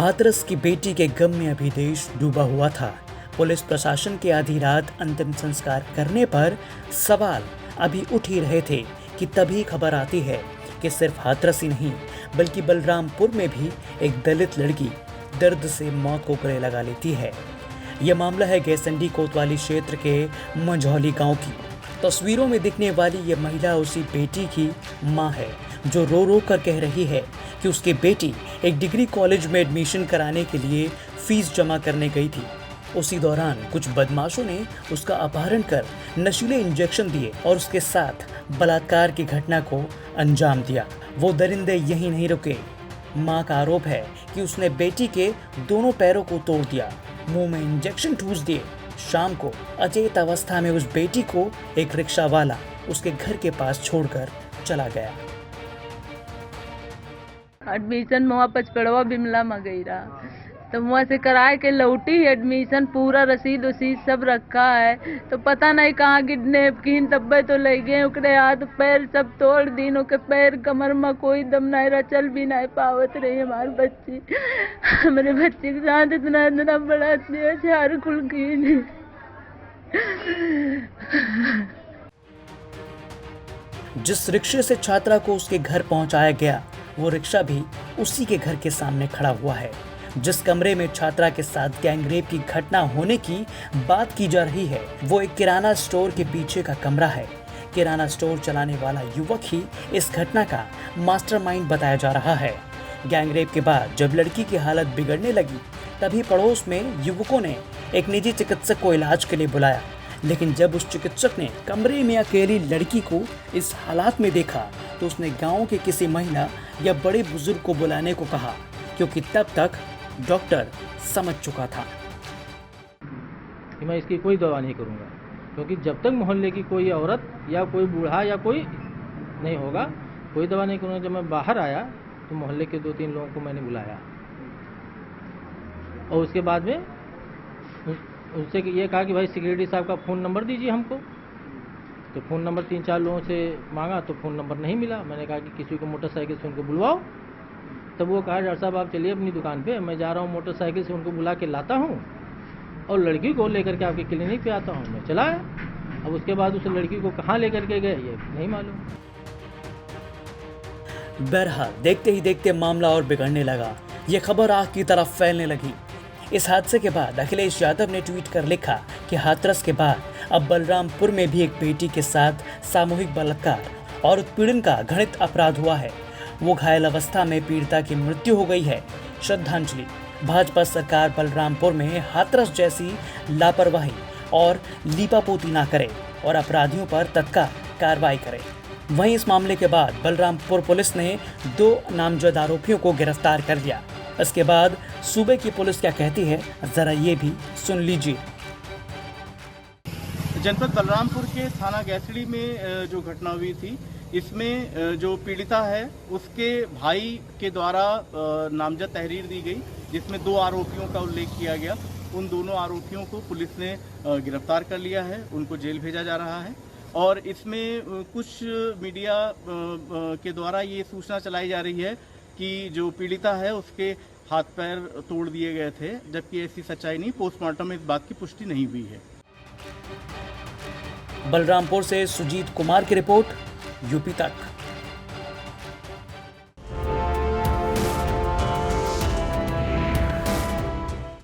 हाथरस की बेटी के गम में अभी देश डूबा हुआ था। पुलिस प्रशासन के आधी रात अंतिम संस्कार करने पर सवाल अभी उठ ही रहे थे कि तभी खबर आती है कि सिर्फ हाथरस ही नहीं बल्कि बलरामपुर में भी एक दलित लड़की दर्द से मौत को गले लगा लेती है। यह मामला है गैसंडी कोतवाली क्षेत्र के मंझौली गांव की। तस्वीरों में दिखने वाली यह महिला उसी बेटी की मां है जो रो रो कर कह रही है कि उसकी बेटी एक डिग्री कॉलेज में एडमिशन कराने के लिए फीस जमा करने गई थी। उसी दौरान कुछ बदमाशों ने उसका अपहरण कर नशीले इंजेक्शन दिए और उसके साथ बलात्कार की घटना को अंजाम दिया। वो दरिंदे यहीं नहीं रुके। मां का आरोप है कि उसने बेटी के दोनों पैरों को तोड़ दिया, मुंह में इंजेक्शन ठूस दिए। शाम को अचेत अवस्था में उस बेटी को एक रिक्शा वाला उसके घर के पास छोड़कर चला गया। एडमिशन मुआ पचपड़वा बिमला में गई रहा तो वहाँ से कराए के लौटी। एडमिशन पूरा रसीद वसीद सब रखा है तो पता नहीं कहाँ किडनैप की तब्बे तो ले गए। ओकरे हाथ पैर सब तोड़ दीन। ओके पैर कमर में कोई दम नहीं रहा, चल भी नहीं पावत रही हमारी बच्ची। हमारे बच्चे के साथ इतना इतना बड़ा अत्याचार खुल की। जिस रिक्शे से छात्रा को उसके घर पहुंचाया गया वो रिक्शा भी उसी के घर के सामने खड़ा हुआ है। जिस कमरे में छात्रा के साथ गैंगरेप की घटना होने की बात की जा रही है वो एक किराना स्टोर के पीछे का कमरा है। किराना स्टोर चलाने वाला युवक ही इस घटना का मास्टरमाइंड बताया जा रहा है। गैंगरेप के बाद जब लड़की की हालत बिगड़ने लगी तभी पड़ोस में युवकों ने एक निजी चिकित्सक को इलाज के लिए बुलाया, लेकिन जब उस चिकित्सक ने कमरे में अकेली लड़की को इस हालात में देखा तो उसने गांव के किसी महिला या बड़े बुजुर्ग को बुलाने को कहा, क्योंकि तब तक डॉक्टर समझ चुका था कि मैं इसकी कोई दवा नहीं करूंगा, क्योंकि जब तक मोहल्ले की कोई औरत या कोई बूढ़ा या कोई नहीं होगा कोई दवा नहीं करूंगा। जब मैं बाहर आया तो मोहल्ले के 2-3 लोगों को मैंने बुलाया और उसके बाद में उनसे ये कहा कि भाई सिक्योरिटी साहब का फ़ोन नंबर दीजिए हमको। तो फ़ोन नंबर 3-4 लोगों से मांगा तो फ़ोन नंबर नहीं मिला। मैंने कहा कि किसी को मोटरसाइकिल से उनको बुलवाओ। तब वो कहा डॉक्टर साहब आप चलिए अपनी दुकान पे, मैं जा रहा हूँ मोटरसाइकिल से उनको बुला के लाता हूँ और लड़की को लेकर के आपके क्लिनिक पे आता हूँ। मैं चला आया। अब उसके बाद उस लड़की को कहाँ लेकर के गए ये नहीं मालूम। बहरहाल देखते ही देखते मामला और बिगड़ने लगा। ये खबर आग की तरफ फैलने लगी। इस हादसे के बाद अखिलेश यादव ने ट्वीट कर लिखा कि हाथरस के बाद अब बलरामपुर में भी एक बेटी के साथ सामूहिक बलात्कार और उत्पीड़न का घृणित अपराध हुआ है। वो घायल अवस्था में पीड़िता की मृत्यु हो गई है। श्रद्धांजलि। भाजपा सरकार बलरामपुर में हाथरस जैसी लापरवाही और लीपापोती ना करे और अपराधियों पर तत्काल कार्रवाई करे। वहीं इस मामले के बाद बलरामपुर पुलिस ने 2 नामजद आरोपियों को गिरफ्तार कर लिया। इसके बाद सूबे की पुलिस क्या कहती है जरा ये भी सुन लीजिए। जनपद बलरामपुर के थाना गैसड़ी में जो घटना हुई थी इसमें जो पीड़िता है उसके भाई के द्वारा नामजद तहरीर दी गई जिसमें 2 आरोपियों का उल्लेख किया गया। उन दोनों आरोपियों को पुलिस ने गिरफ्तार कर लिया है, उनको जेल भेजा जा रहा है। और इसमें कुछ मीडिया के द्वारा ये सूचना चलाई जा रही है कि जो पीड़िता है उसके हाथ पैर तोड़ दिए गए थे, जबकि ऐसी सच्चाई नहीं। पोस्टमार्टम में इस बात की पुष्टि नहीं हुई है। बलरामपुर से सुजीत कुमार की रिपोर्ट, यूपी तक।